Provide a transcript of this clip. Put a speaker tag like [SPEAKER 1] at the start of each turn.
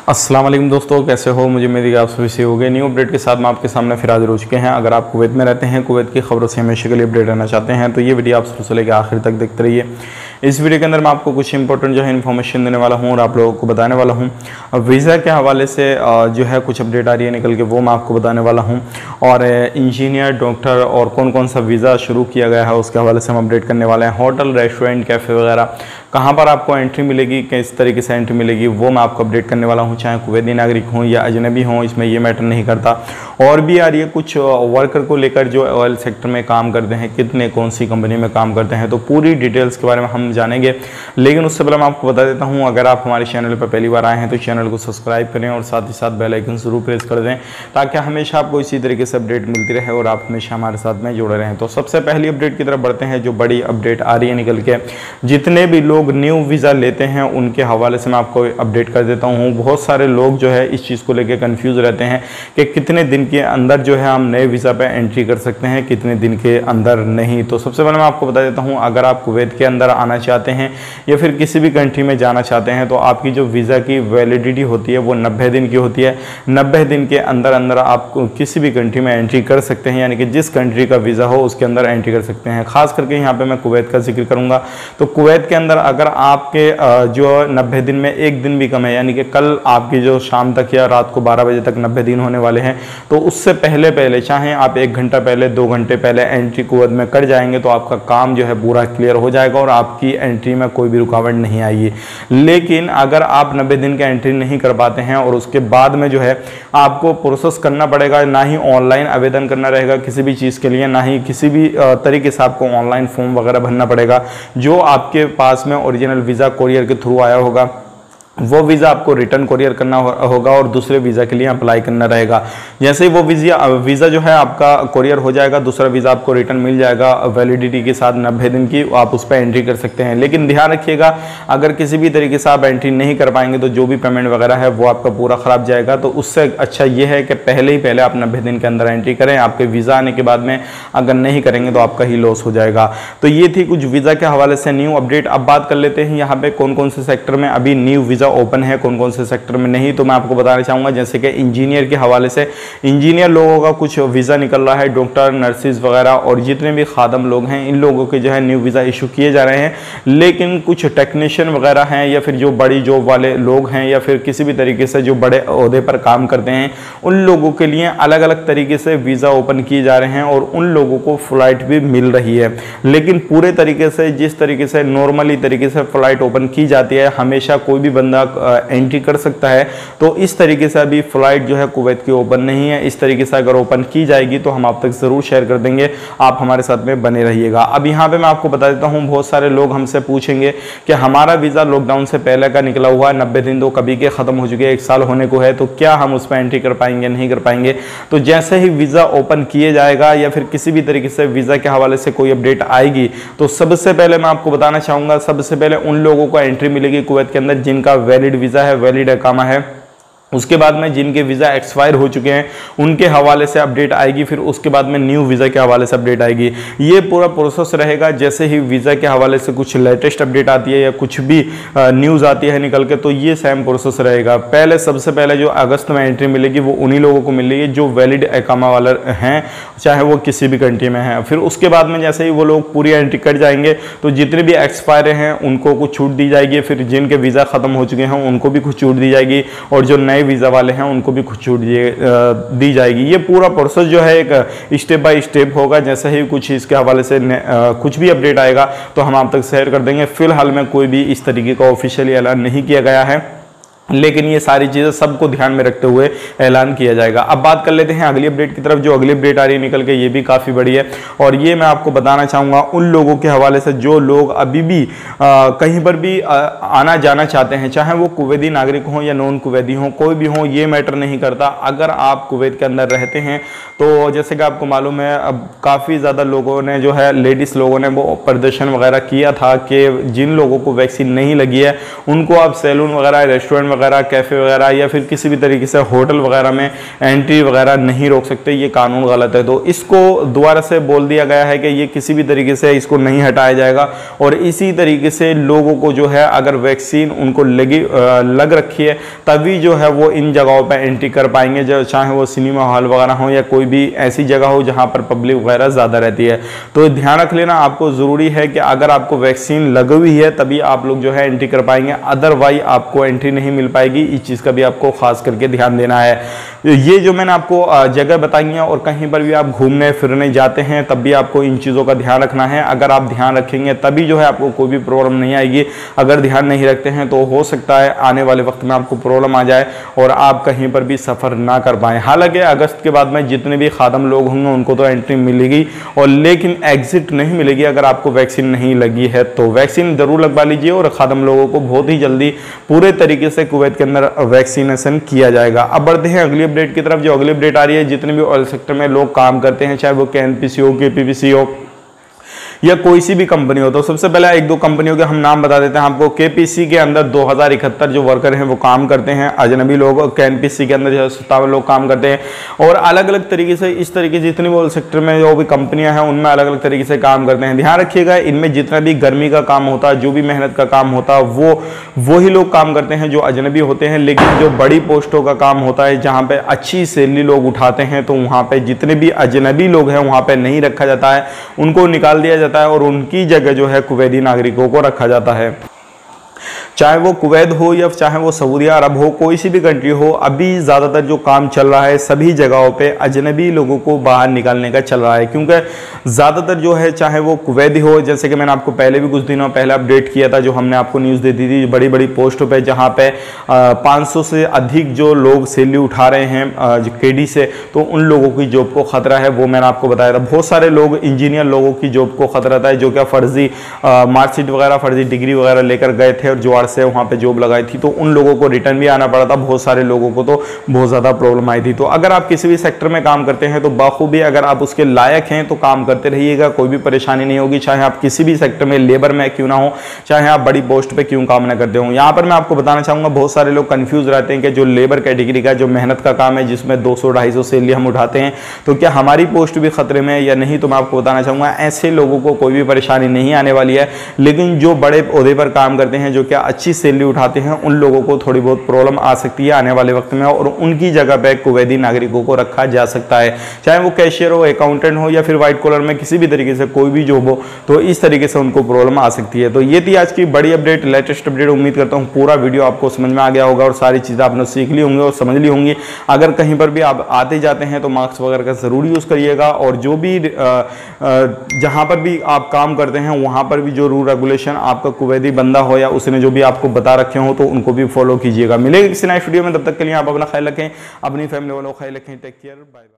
[SPEAKER 1] अस्सलाम वालेकुम दोस्तों, कैसे हो? मुझे मेरी आप सभी से हो गए न्यू अपडेट के साथ मैं आपके सामने फिर हाजिर हो चुके हैं। अगर आप कुवैत में रहते हैं, कुवैत की खबरों से हमेशा के लिए अपडेट रहना चाहते हैं तो ये वीडियो आप शुरू से लेकर आखिर तक देखते रहिए। इस वीडियो के अंदर मैं आपको कुछ इंपॉर्टेंट जो है इन्फॉर्मेशन देने वाला हूँ और आप लोगों को बताने वाला हूँ। वीज़ा के हवाले से जो है कुछ अपडेट आ रही है निकल के, वो मैं आपको बताने वाला हूँ। और इंजीनियर, डॉक्टर और कौन कौन सा वीज़ा शुरू किया गया है उसके हवाले से हम अपडेट करने वाले हैं। होटल, रेस्टोरेंट, कैफ़े वगैरह कहाँ पर आपको एंट्री मिलेगी, किस तरीके से एंट्री मिलेगी, वो मैं आपको अपडेट करने वाला हूँ। चाहे कुवैती नागरिक हों या अजनबी हों, इसमें ये मैटर नहीं करता। और भी आ रही है कुछ वर्कर को लेकर जो ऑयल सेक्टर में काम करते हैं, कितने कौन सी कंपनी में काम करते हैं, तो पूरी डिटेल्स के बारे में हम जानेंगे। लेकिन उससे पहले मैं आपको बता देता हूँ, अगर आप हमारे चैनल पर पहली बार आए हैं तो चैनल को सब्सक्राइब करें और साथ ही साथ बेल आइकन जरूर प्रेस कर दें ताकि हमेशा आपको इसी तरीके से अपडेट मिलती रहे और आप हमेशा हमारे साथ में जुड़े रहें। तो सबसे पहली अपडेट की तरफ बढ़ते हैं, जो बड़ी अपडेट आ रही है निकल के। जितने भी लोग न्यू वीज़ा लेते हैं उनके हवाले से मैं आपको अपडेट कर देता हूँ। बहुत सारे लोग जो है इस चीज़ को लेकर कंफ्यूज रहते हैं कि कितने दिन के अंदर जो है हम नए वीज़ा पे एंट्री कर सकते हैं, कितने दिन के अंदर नहीं। तो सबसे पहले मैं आपको बता देता हूँ, अगर आप कुवैत के अंदर आना चाहते हैं या फिर किसी भी कंट्री में जाना चाहते हैं तो आपकी जो वीज़ा की वैलिडिटी होती है वो 90 दिन की होती है। 90 दिन के अंदर अंदर आप किसी भी कंट्री में एंट्री कर सकते हैं, यानी कि जिस कंट्री का वीज़ा हो उसके अंदर एंट्री कर सकते हैं। खास करके यहाँ पे मैं कुवैत का जिक्र करूँगा। तो कुवैत के अंदर अगर आपके जो 90 दिन में एक दिन भी कम है, यानी कि कल आपकी जो शाम तक या रात को 12 बजे तक 90 दिन होने वाले हैं, तो उससे पहले पहले चाहे आप 1 घंटा पहले, 2 घंटे पहले एंट्री कुवैत में कर जाएंगे तो आपका काम जो है पूरा क्लियर हो जाएगा और आपकी एंट्री में कोई भी रुकावट नहीं आएगी। लेकिन अगर आप 90 दिन का एंट्री नहीं कर पाते हैं और उसके बाद में जो है आपको प्रोसेस करना पड़ेगा, ना ही ऑनलाइन आवेदन करना रहेगा किसी भी चीज़ के लिए, ना ही किसी भी तरीके से आपको ऑनलाइन फॉर्म वगैरह भरना पड़ेगा। जो आपके पास में ओरिजिनल वीज़ा कोरियर के थ्रू आया होगा वो वीज़ा आपको रिटर्न कोरियर करना होगा और दूसरे वीज़ा के लिए अप्लाई करना रहेगा। जैसे ही वो वीज़ा जो है आपका कोरियर हो जाएगा, दूसरा वीज़ा आपको रिटर्न मिल जाएगा वैलिडिटी के साथ 90 दिन की, आप उस पर एंट्री कर सकते हैं। लेकिन ध्यान रखिएगा, अगर किसी भी तरीके से आप एंट्री नहीं कर पाएंगे तो जो भी पेमेंट वगैरह है वो आपका पूरा ख़राब जाएगा। तो उससे अच्छा ये है कि पहले ही पहले आप 90 दिन के अंदर एंट्री करें। आपके वीज़ा आने के बाद में अगर नहीं करेंगे तो आपका ही लॉस हो जाएगा। तो ये थी कुछ वीज़ा के हवाले से न्यू अपडेट। अब बात कर लेते हैं यहाँ पे कौन कौन से सेक्टर में अभी न्यू वीज़ा ओपन है, कौन कौन से सेक्टर में नहीं। तो मैं आपको बताना चाहूंगा, जैसे कि इंजीनियर के हवाले से, इंजीनियर लोगों का कुछ वीज़ा निकल रहा है, डॉक्टर, नर्सिस वगैरह और जितने भी खादम लोग हैं इन लोगों के जो है न्यू वीज़ा इशू किए जा रहे हैं। लेकिन कुछ टेक्नीशियन वगैरह हैं या फिर जो बड़ी जॉब वाले लोग हैं या फिर किसी भी तरीके से जो बड़े ओहदे पर काम करते हैं, उन लोगों के लिए अलग अलग तरीके से वीज़ा ओपन किए जा रहे हैं और उन लोगों को फ़्लाइट भी मिल रही है। लेकिन पूरे तरीके से, जिस तरीके से नॉर्मली तरीके से फ़्लाइट ओपन की जाती है, हमेशा कोई भी बंदा एंट्री कर सकता है, तो इस तरीके से अभी फ़्लाइट जो है कुवैत की ओपन नहीं है। इस तरीके से अगर ओपन की जाएगी तो हम आप तक ज़रूर शेयर कर देंगे, आप हमारे साथ में बने रहिएगा। अब यहाँ पे मैं आपको बता देता हूँ, बहुत सारे लोग हमसे पूछेंगे कि हमारा वीज़ा लॉकडाउन से पहले का निकला हुआ है, 90 दिन तो कभी के ख़त्म हो चुके हैं, 1 साल होने को है, तो क्या हम उस पर एंट्री कर पाएंगे, नहीं कर पाएंगे? तो जैसे ही वीज़ा ओपन किए जाएगा या फिर किसी भी तरीके से वीज़ा के हवाले से कोई अपडेट आएगी तो सबसे पहले मैं आपको बताना चाहूँगा, सबसे पहले उन लोगों को एंट्री मिलेगी कुवैत के अंदर जिनका वैलिड वीज़ा है, वैलिड इकामा है। उसके बाद में जिनके वीज़ा एक्सपायर हो चुके हैं उनके हवाले से अपडेट आएगी, फिर उसके बाद में न्यू वीज़ा के हवाले से अपडेट आएगी। ये पूरा प्रोसेस रहेगा। जैसे ही वीज़ा के हवाले से कुछ लेटेस्ट अपडेट आती है या कुछ भी न्यूज़ आती है निकल के, तो ये सेम प्रोसेस रहेगा। पहले सबसे पहले जो अगस्त में एंट्री मिलेगी वो उन्हीं लोगों को मिल रही है जो वैलिड इकामा वाले हैं, चाहे वो किसी भी कंट्री में हैं। फिर उसके बाद में जैसे ही वो लोग पूरी एंट्री कर जाएंगे तो जितने भी एक्सपायर हैं उनको कुछ छूट दी जाएगी, फिर जिनके वीज़ा ख़त्म हो चुके हैं उनको भी कुछ छूट दी जाएगी और जो नए वीज़ा वाले हैं उनको भी कुछ छूट दी जाएगी। ये पूरा प्रोसेस जो है एक स्टेप बाय स्टेप होगा। जैसे ही कुछ इसके हवाले से कुछ भी अपडेट आएगा तो हम आप तक शेयर कर देंगे। फिलहाल में कोई भी इस तरीके का ऑफिशियली ऐलान नहीं किया गया है, लेकिन ये सारी चीज़ें सबको ध्यान में रखते हुए ऐलान किया जाएगा। अब बात कर लेते हैं अगली अपडेट की तरफ। जो अगली अपडेट आ रही है निकल के, ये भी काफ़ी बड़ी है और ये मैं आपको बताना चाहूँगा उन लोगों के हवाले से जो लोग अभी भी कहीं पर भी आना जाना चाहते हैं, चाहे वो कुवैती नागरिक हों या नॉन कुवैती हों, कोई भी हों, ये मैटर नहीं करता। अगर आप कुवैत के अंदर रहते हैं तो जैसे कि आपको मालूम है, अब काफ़ी ज़्यादा लोगों ने जो है, लेडीज़ लोगों ने वो प्रदर्शन वगैरह किया था कि जिन लोगों को वैक्सीन नहीं लगी है उनको आप सैलून वगैरह, रेस्टोरेंट वगैरह, कैफ़े वगैरह या फिर किसी भी तरीके से होटल वगैरह में एंट्री वगैरह नहीं रोक सकते, ये कानून गलत है। तो इसको दोबारा से बोल दिया गया है कि ये किसी भी तरीके से इसको नहीं हटाया जाएगा। और इसी तरीके से लोगों को जो है अगर वैक्सीन उनको लग रखी है तभी जो है वो इन जगहों पर एंट्री कर पाएंगे, जो चाहे वो सिनेमा हॉल वगैरह हो या कोई भी ऐसी जगह हो जहाँ पर पब्लिक वगैरह ज़्यादा रहती है। तो ध्यान रख लेना, आपको ज़रूरी है कि अगर आपको वैक्सीन लगी हुई है तभी आप लोग जो है एंट्री कर पाएंगे, अदरवाइज आपको एंट्री नहीं मिल पाएगी। इस चीज़ का भी आपको खास करके ध्यान देना है। ये जो मैंने आपको जगह बताई है और कहीं पर भी आप घूमने फिरने जाते हैं तब भी आपको इन चीज़ों का ध्यान रखना है। अगर आप ध्यान रखेंगे तभी जो है आपको कोई भी प्रॉब्लम नहीं आएगी। अगर ध्यान नहीं रखते हैं तो हो सकता है आने वाले वक्त में आपको प्रॉब्लम आ जाए और आप कहीं पर भी सफ़र ना कर पाएँ। हालांकि अगस्त के बाद में जितने भी खादम लोग होंगे उनको तो एंट्री मिलेगी और लेकिन एग्जिट नहीं मिलेगी अगर आपको वैक्सीन नहीं लगी है। तो वैक्सीन ज़रूर लगवा लीजिए और खादम लोगों को बहुत ही जल्दी पूरे तरीके से कुवैत के अंदर वैक्सीनेशन किया जाएगा। अब बढ़ते हैं अगली अपडेट की तरफ। जो अगली अपडेट आ रही है, जितने भी ऑयल सेक्टर में लोग काम करते हैं, चाहे वो KNPC हो, KPPC हो या कोई सी भी कंपनी हो, तो सबसे पहले एक दो कंपनियों के हम नाम बता देते हैं आपको। KPC के अंदर 2071 जो वर्कर हैं वो काम करते हैं, अजनबी लोग। KNPC के अंदर जो 57 लोग काम करते हैं और अलग अलग तरीके से इस तरीके जितनी भी ऑयल सेक्टर में जो भी कंपनियां हैं उनमें अलग अलग तरीके से काम करते हैं। ध्यान रखिएगा, इनमें जितना भी गर्मी का काम होता है, जो भी मेहनत का काम होता है वो ही लोग काम करते हैं जो अजनबी होते हैं। लेकिन जो बड़ी पोस्टों का काम होता है जहाँ पे अच्छी सैलरी लोग उठाते हैं तो वहाँ पे जितने भी अजनबी लोग हैं वहाँ पे नहीं रखा जाता है, उनको निकाल दिया जाता है और उनकी जगह जो है कुवैती नागरिकों को रखा जाता है। चाहे वो कुवैत हो या चाहे वो सऊदी अरब हो, कोई सी भी कंट्री हो, अभी ज़्यादातर जो काम चल रहा है सभी जगहों पे अजनबी लोगों को बाहर निकालने का चल रहा है। क्योंकि ज़्यादातर जो है चाहे वो कुवैती हो, जैसे कि मैंने आपको पहले भी कुछ दिनों पहले अपडेट किया था, जो हमने आपको न्यूज़ दे दी थी बड़ी बड़ी पोस्टों पर जहाँ पे 500 से अधिक जो लोग सैलरी उठा रहे हैं KD से, तो उन लोगों की जॉब को खतरा है, वो मैंने आपको बताया था। बहुत सारे लोग इंजीनियर लोगों की जॉब को खतरा था जो क्या फर्जी मार्कशीट वगैरह, फर्जी डिग्री वगैरह लेकर गए थे और जुगाड़ से वहाँ पे जॉब लगाई थी, तो उन लोगों को रिटर्न भी आना पड़ा था। बहुत सारे लोगों को तो बहुत ज़्यादा प्रॉब्लम आई थी। तो अगर आप किसी भी सेक्टर में काम करते हैं तो बाखूबी अगर आप उसके लायक हैं तो काम करते रहिएगा, कोई भी परेशानी नहीं होगी। चाहे आप किसी भी सेक्टर में लेबर में क्यों ना हो, चाहे आप बड़ी पोस्ट पे क्यों काम ना करते हो। यहाँ पर मैं आपको बताना चाहूँगा, बहुत सारे लोग कन्फ्यूज रहते हैं कि जो लेबर कैटेगरी का जो मेहनत का काम है जिसमें 200-250 सैलरी हम उठाते हैं, तो क्या हमारी पोस्ट भी खतरे में है या नहीं। तो मैं आपको बताना चाहूँगा ऐसे लोगों को कोई भी परेशानी नहीं आने वाली है। लेकिन जो बड़े ओहदे पर काम करते हैं, जो क्या अच्छी सैलरी उठाते हैं, उन लोगों को थोड़ी बहुत प्रॉब्लम आ सकती है आने वाले वक्त में और उनकी जगह पे कुवैती नागरिकों को रखा जा सकता है। चाहे वो कैशियर हो, अकाउंटेंट हो या फिर व्हाइट कॉलर में किसी भी तरीके से कोई भी जॉब हो, तो इस तरीके से उनको प्रॉब्लम आ सकती है। तो ये थी आज की बड़ी अपडेट, लेटेस्ट अपडेट। उम्मीद करता हूँ पूरा वीडियो आपको समझ में आ गया होगा और सारी चीज़ें आपने सीख ली होंगी और समझ ली होंगी। अगर कहीं पर भी आप आते जाते हैं तो मास्क वगैरह का ज़रूर यूज़ करिएगा और जो भी जहाँ पर भी आप काम करते हैं वहाँ पर भी जो रूल रेगुलेशन आपका कुवैती बंदा हो या उसने जो भी आपको बता रखे हो तो उनको भी फॉलो कीजिएगा। मिलेगा किसी नेक्स्ट वीडियो में, तब तक के लिए आप अपना ख्याल रखें, अपनी फैमिली वालों का ख्याल रखें। Take care, bye bye.